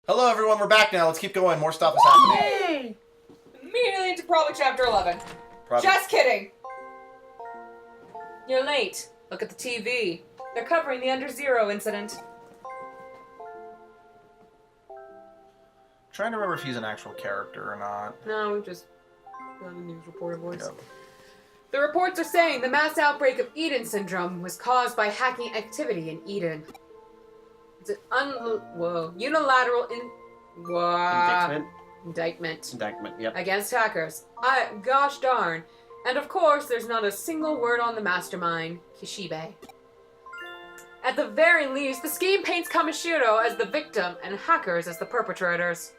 Hello, everyone. We're back now. Let's keep going. More stuff is happening. Yay! Immediately into probably chapter 11. Probably. Just kidding. You're late. Look at the TV. They're covering the Under Zero incident. Trying to remember if he's an actual character or not. No, we just got a news reporter voice. Yep. The reports are saying the mass outbreak of Eden syndrome was caused by hacking activity in Eden. It's an unilateral indictment. Yep. Against hackers. Gosh darn. And of course, there's not a single word on the mastermind, Kishibe. At the very least, the scheme paints Kamishiro as the victim and hackers as the perpetrators.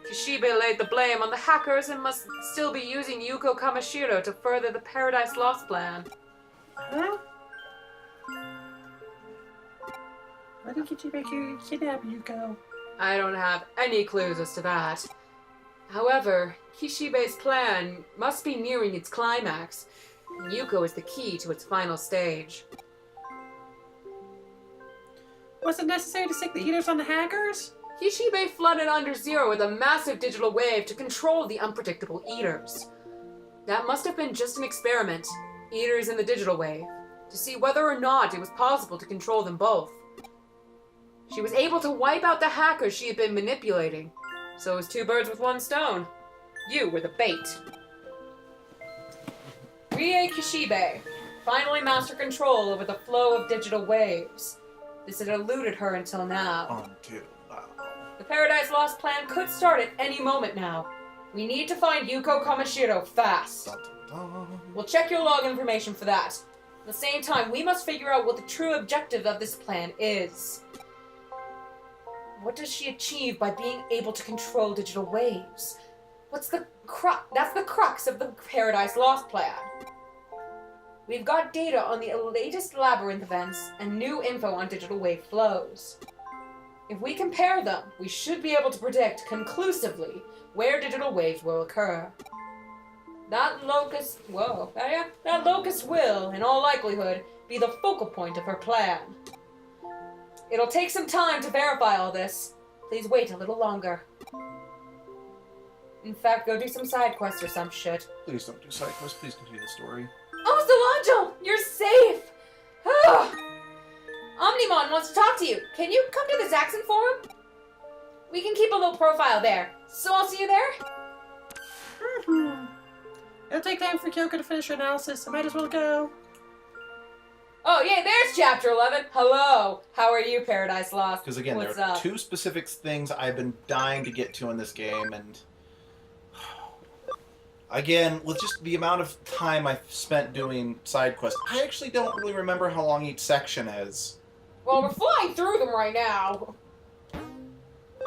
Kishibe laid the blame on the hackers and must still be using Yuko Kamishiro to further the Paradise Lost plan. Huh? Why did Kishibe kidnap Yuko? I don't have any clues as to that. However, Kishibe's plan must be nearing its climax, and Yuko is the key to its final stage. Was it necessary to stick the eaters on the hackers? Kishibe flooded Under Zero with a massive digital wave to control the unpredictable Eaters. That must have been just an experiment, Eaters in the digital wave, to see whether or not it was possible to control them both. She was able to wipe out the hackers she had been manipulating, so it was two birds with one stone. You were the bait. Rie Kishibe finally mastered control over the flow of digital waves. This had eluded her until now. Until now. The Paradise Lost plan could start at any moment now. We need to find Yuko Kamishiro fast. Dun, dun, dun. We'll check your log information for that. At the same time, we must figure out what the true objective of this plan is. What does she achieve by being able to control digital waves? What's the crux? That's the crux of the Paradise Lost plan. We've got data on the latest labyrinth events and new info on digital wave flows. If we compare them, we should be able to predict conclusively where digital waves will occur. That locus will, in all likelihood, be the focal point of her plan. It'll take some time to verify all this. Please wait a little longer. In fact, go do some side quests or some shit. Please don't do side quests. Please continue the story. Oh, Solange! You're safe! Ah. Omnimon wants to talk to you. Can you come to the Zaxxon Forum? We can keep a low profile there. So I'll see you there? It'll take time for Kyoko to finish her analysis. I might as well go. Oh, yeah, there's Chapter 11. Hello. How are you, Paradise Lost? Because again, What's there are up? two specific things I've been dying to get to in this game, and again, with just the amount of time I've spent doing side quests, I actually don't really remember how long each section is. Well, we're flying through them right now.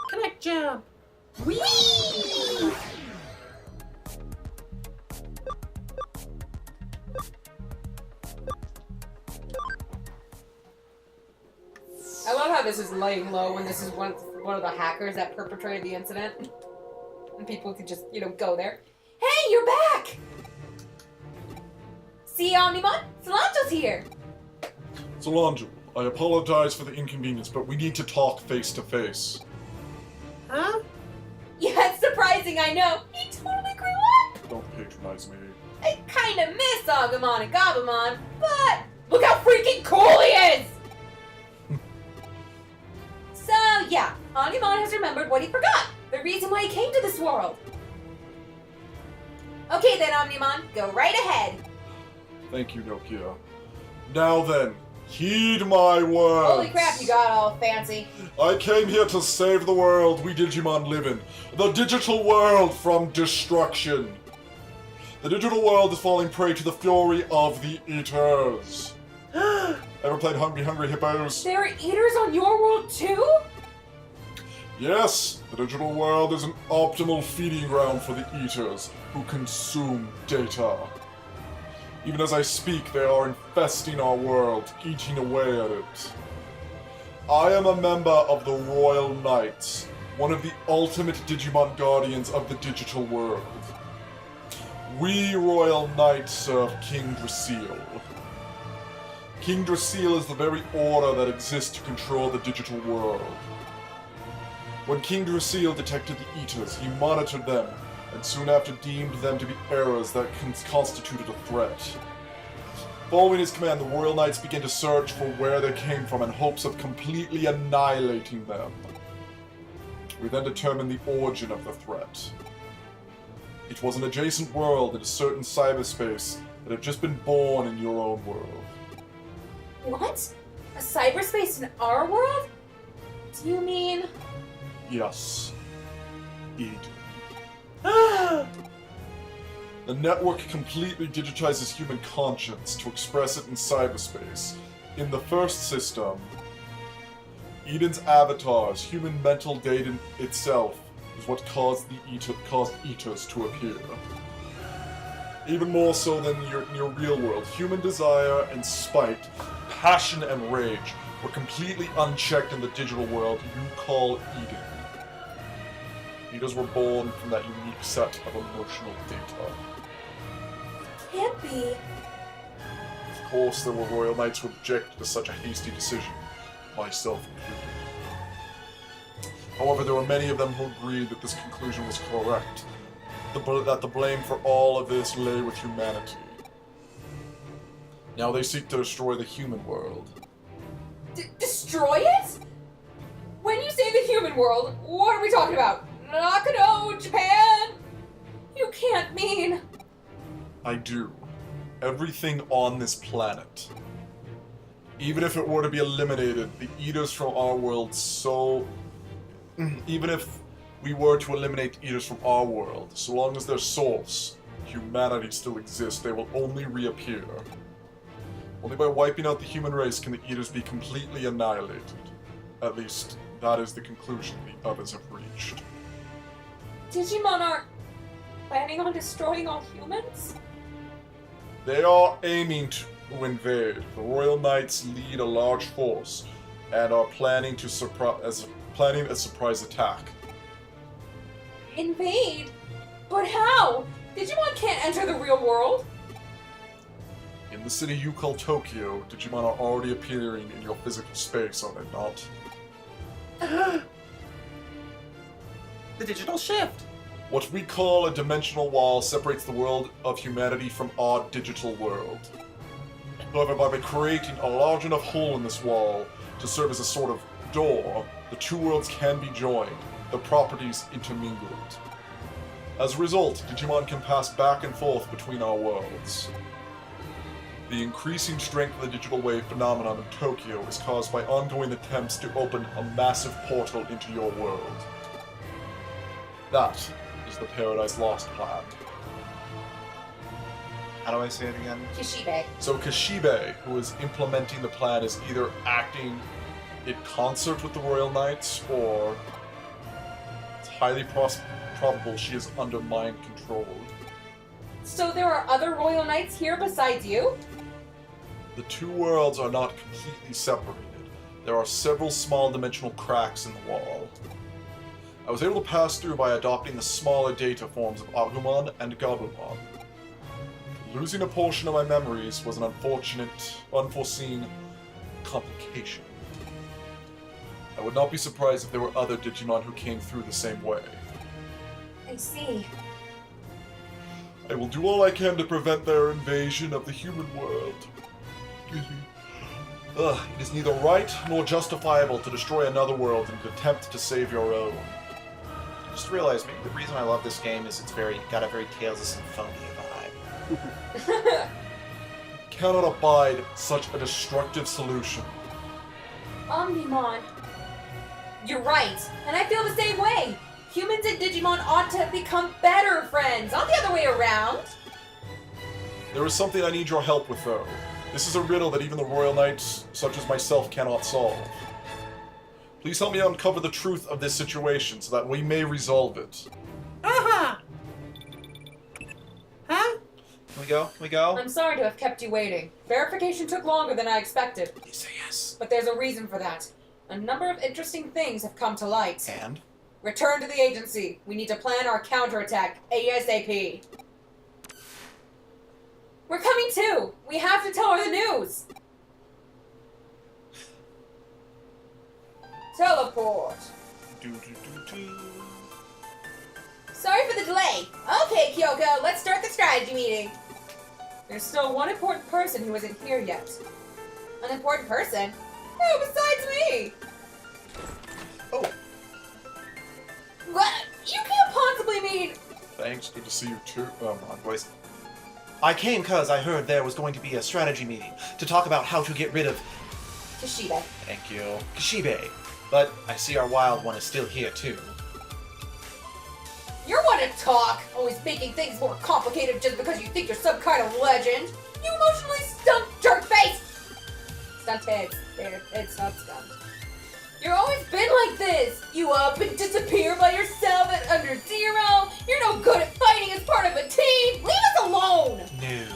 Connect jump. Whee! I love how this is laying low when this is one of the hackers that perpetrated the incident. And people could just, go there. Hey, you're back! See, Omnimon? Solange's here! Solange, I apologize for the inconvenience, but we need to talk face to face. Huh? Yeah, it's surprising, I know. He totally grew up! Don't patronize me. I kinda miss Agumon and Gabumon, but look how freaking cool he is! So, yeah, Omnimon has remembered what he forgot. The reason why he came to this world. Okay then, Omnimon, go right ahead. Thank you, Nokia. Now then, heed my words. Holy crap, you got all fancy. I came here to save the world we Digimon live in. The digital world from destruction. The digital world is falling prey to the fury of the Eaters. Ever played Hungry Hungry Hippos? There are eaters on your world too? Yes, the digital world is an optimal feeding ground for the Eaters, who consume data. Even as I speak, they are infesting our world, eating away at it. I am a member of the Royal Knights, one of the ultimate Digimon guardians of the digital world. We Royal Knights serve King Drasil. King Drasil is the very order that exists to control the digital world. When King Drusil detected the Eaters, he monitored them, and soon after deemed them to be errors that constituted a threat. Following his command, the Royal Knights began to search for where they came from in hopes of completely annihilating them. We then determined the origin of the threat. It was an adjacent world in a certain cyberspace that had just been born in your own world. What? A cyberspace in our world? Do you mean... Yes. Eden. The network completely digitizes human conscience to express it in cyberspace. In the first system, Eden's avatars, human mental data itself, is what caused Eaters to appear. Even more so than in your real world, human desire and spite, passion and rage were completely unchecked in the digital world you call Eden. Eaters were born from that unique set of emotional data. Can't be. Of course, there were Royal Knights who objected to such a hasty decision, myself included. However, there were many of them who agreed that this conclusion was correct, that the blame for all of this lay with humanity. Now they seek to destroy the human world. Destroy it? When you say the human world, what are we talking about? Nakano, Japan? You can't mean... I do. Everything on this planet. Even if it were to be eliminated, the Eaters from our world even if we were to eliminate Eaters from our world, so long as their source, humanity, still exists, they will only reappear. Only by wiping out the human race can the Eaters be completely annihilated. At least, that is the conclusion the others have reached. Digimon are planning on destroying all humans? They are aiming to invade. The Royal Knights lead a large force and are planning a surprise attack. Invade? But how? Digimon can't enter the real world. In the city you call Tokyo, Digimon are already appearing in your physical space, are they not? The digital shift. What we call a dimensional wall separates the world of humanity from our digital world. However, by creating a large enough hole in this wall to serve as a sort of door, the two worlds can be joined, the properties intermingled. As a result, Digimon can pass back and forth between our worlds. The increasing strength of the digital wave phenomenon in Tokyo is caused by ongoing attempts to open a massive portal into your world. That is the Paradise Lost plan. How do I say it again? Kishibe. So Kishibe, who is implementing the plan, is either acting in concert with the Royal Knights, or it's highly probable she is under mind control. So there are other Royal Knights here besides you? The two worlds are not completely separated. There are several small dimensional cracks in the wall. I was able to pass through by adopting the smaller data forms of Agumon and Gabumon. Losing a portion of my memories was an unforeseen complication. I would not be surprised if there were other Digimon who came through the same way. I see. I will do all I can to prevent their invasion of the human world. It is neither right nor justifiable to destroy another world in an attempt to save your own. I just realized maybe the reason I love this game is it's got a very Tales of Symphonia vibe. Cannot abide such a destructive solution. Omnimon. You're right, and I feel the same way. Humans and Digimon ought to become better friends, not the other way around. There is something I need your help with, though. This is a riddle that even the Royal Knights, such as myself, cannot solve. Please help me uncover the truth of this situation so that we may resolve it. Uh-huh. Huh? Can we go? Can we go? I'm sorry to have kept you waiting. Verification took longer than I expected, Please say yes. but there's a reason for that. A number of interesting things have come to light. And? Return to the agency. We need to plan our counterattack ASAP. We're coming too. We have to tell her the news. Teleport. Sorry for the delay. Okay, Kyoko, let's start the strategy meeting. There's still one important person who isn't here yet. An important person? Who besides me? Oh, What? You can't possibly mean... Thanks, good to see you too. wrong voice. I came because I heard there was going to be a strategy meeting to talk about how to get rid of, Kishibe. thank you, Kishibe. But I see our wild one is still here too. You're one to talk, always making things more complicated just because you think you're some kind of legend. You emotionally stunned jerkface! Stunted. There, it's not stunned. You've always been like this! You up and disappear by yourself at under zero! You're no good at fighting as part of a team! Leave us alone! No.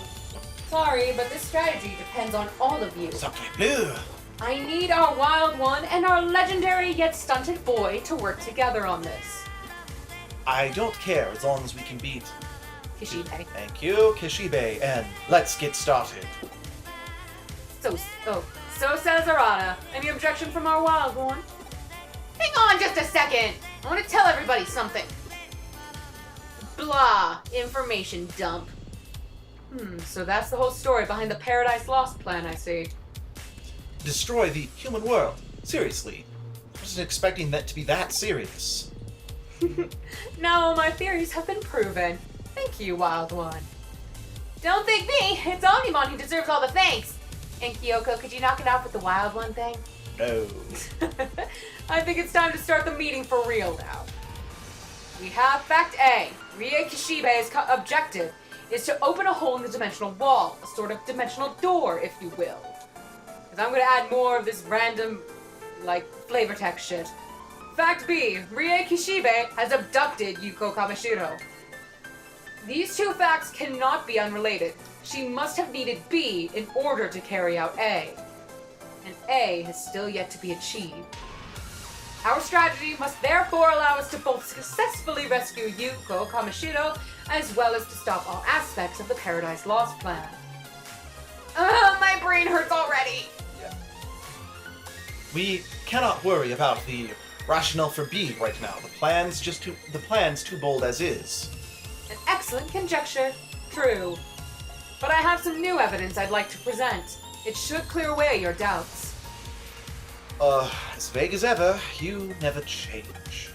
Sorry, but this strategy depends on all of you. Sacre bleu. I need our wild one and our legendary yet stunted boy to work together on this. I don't care as long as we can beat. Kishibe. Thank you, Kishibe, and let's get started. So says Arata. Any objection from our wild one? Hang on just a second! I want to tell everybody something. Blah. Information dump. So that's the whole story behind the Paradise Lost plan, I see. Destroy the human world. Seriously. I wasn't expecting that to be that serious. Now my theories have been proven. Thank you, wild one. Don't thank me! It's Omnimon who deserves all the thanks! And Kyoko, could you knock it off with the wild one thing? No. I think it's time to start the meeting for real now. We have fact A. Rie Kishibe's objective is to open a hole in the dimensional wall, a sort of dimensional door, if you will. Because I'm going to add more of this random, flavor text shit. Fact B. Rie Kishibe has abducted Yuko Kamishiro. These two facts cannot be unrelated. She must have needed B in order to carry out A. And A has still yet to be achieved. Our strategy must therefore allow us to both successfully rescue Yuko Kamishiro, as well as to stop all aspects of the Paradise Lost plan. My brain hurts already! We cannot worry about the rationale for B right now. The plan's too bold as is. An excellent conjecture. True. But I have some new evidence I'd like to present. It should clear away your doubts. As vague as ever, you never change.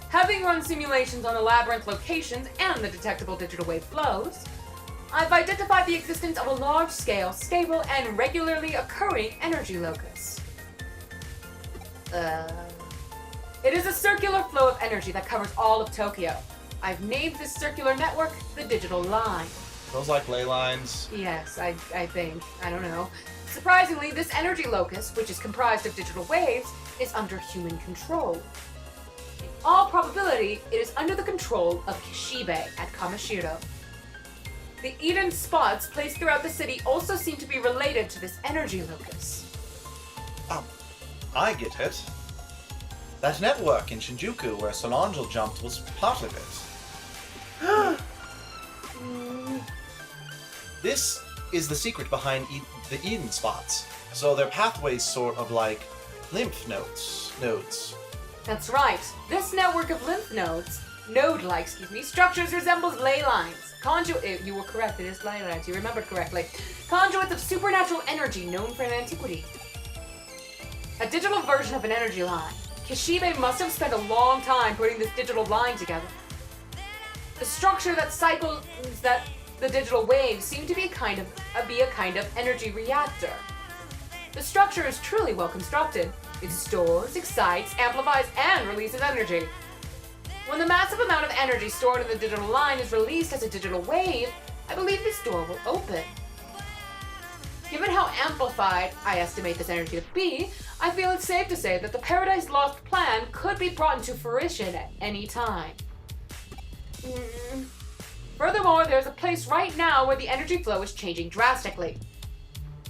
Having run simulations on the labyrinth locations and the detectable digital wave flows, I've identified the existence of a large-scale, stable, and regularly occurring energy locus. It is a circular flow of energy that covers all of Tokyo. I've named this circular network the Digital Line. Those like ley lines. Yes, I think. I don't know. Surprisingly, this energy locus, which is comprised of digital waves, is under human control. In all probability, it is under the control of Kishibe at Kamishiro. The Eden spots placed throughout the city also seem to be related to this energy locus. I get it. That network in Shinjuku where Sonangel jumped was part of it. This is the secret behind the Eden spots. So their pathways sort of like lymph nodes. That's right. This network of lymph nodes, node-like, structures resembles ley lines. You were correct, it is ley lines, you remembered correctly. Conduits of supernatural energy known from antiquity. A digital version of an energy line. Kishibe must have spent a long time putting this digital line together. The structure that cycles the digital waves seem to be a kind of energy reactor. The structure is truly well constructed. It stores, excites, amplifies, and releases energy. When the massive amount of energy stored in the digital line is released as a digital wave, I believe this door will open. Given how amplified I estimate this energy to be, I feel it's safe to say that the Paradise Lost plan could be brought into fruition at any time. Furthermore, there's a place right now where the energy flow is changing drastically.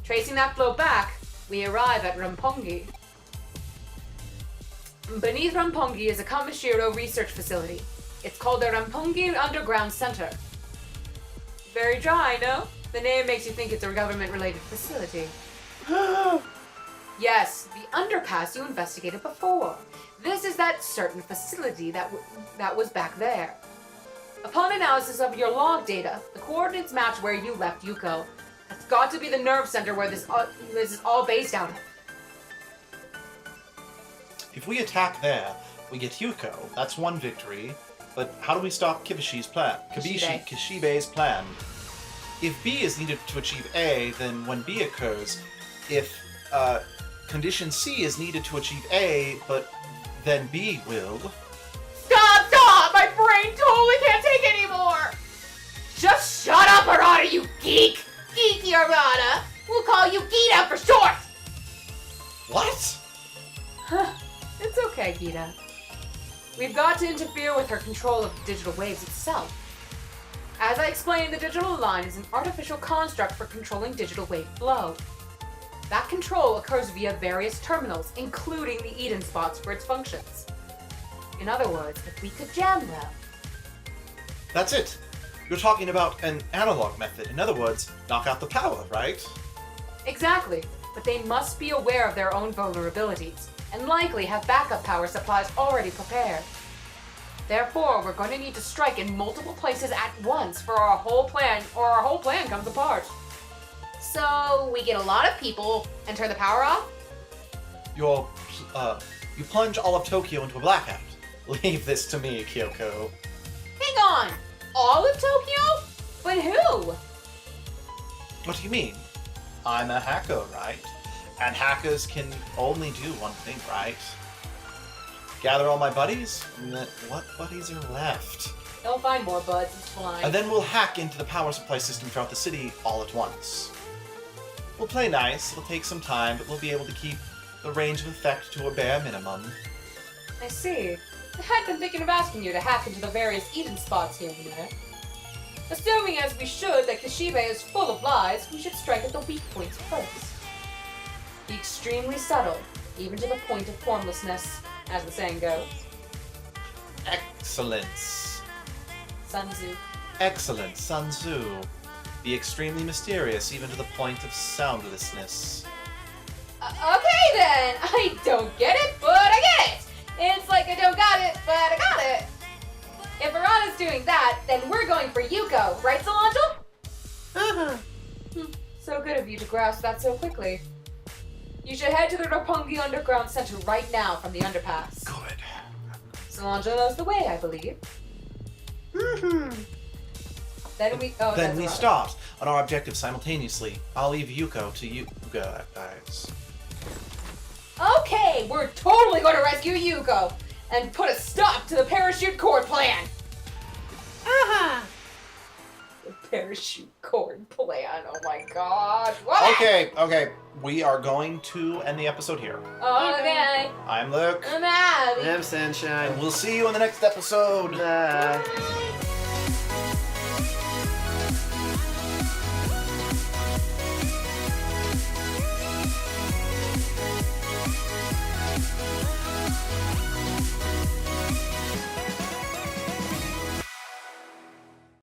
Tracing that flow back, we arrive at Ronpongi. Beneath Ronpongi is a Kamishiro research facility. It's called the Ronpongi Underground Center. Very dry, no? The name makes you think it's a government-related facility. Yes, the underpass you investigated before. This is that certain facility that was back there. Upon analysis of your log data, the coordinates match where you left Yuko. That's got to be the nerve center where this is all based out of. If we attack there, we get Yuko. That's one victory. But how do we stop Kibishi's plan? Kishibe's plan. If B is needed to achieve A, then when B occurs, if condition C is needed to achieve A, but then B will. Stop! My brain totally can't take anymore! Just shut up, Arata, you geek! Geeky Arata! We'll call you Gita for short! What? It's okay, Gita. We've got to interfere with her control of the digital waves itself. As I explained, the digital line is an artificial construct for controlling digital wave flow. That control occurs via various terminals, including the Eden spots for its functions. In other words, if we could jam them. That's it. You're talking about an analog method. In other words, knock out the power, right? Exactly, but they must be aware of their own vulnerabilities, and likely have backup power supplies already prepared. Therefore, we're going to need to strike in multiple places at once for our whole plan, or our whole plan comes apart. So, we get a lot of people and turn the power off? You plunge all of Tokyo into a blackout. Leave this to me, Kyoko. Hang on! All of Tokyo? But who? What do you mean? I'm a hacker, right? And hackers can only do one thing, right? Gather all my buddies, and then what buddies are left? They'll find more buds, it's fine. And then we'll hack into the power supply system throughout the city all at once. We'll play nice, it'll take some time, but we'll be able to keep the range of effect to a bare minimum. I see. I had been thinking of asking you to hack into the various Eden spots here and there. Assuming as we should that Kishibe is full of lies, we should strike at the weak points first. Be extremely subtle, even to the point of formlessness, as the saying goes. Excellence. Sun Tzu. Excellent, Sun Tzu. Be extremely mysterious, even to the point of soundlessness. Okay then! I don't get it, but I get it! It's like I don't got it, but I got it! If Arata's doing that, then we're going for Yuko, right, Cilantro? Uh-huh. So good of you to grasp that so quickly. You should head to the Roppongi Underground Center right now from the underpass. Good. Solange knows the way, I believe. Mm-hmm. Then we Then we start on our objective simultaneously. I'll leave Yuko to you guys. Okay, we're totally going to rescue Yuko and put a stop to the parachute cord plan. Uh-huh. The parachute cord plan. Oh my god. What? Okay. We are going to end the episode here. Okay. I'm Luke. I'm Abby. I'm Sunshine. And we'll see you in the next episode. Bye. Bye.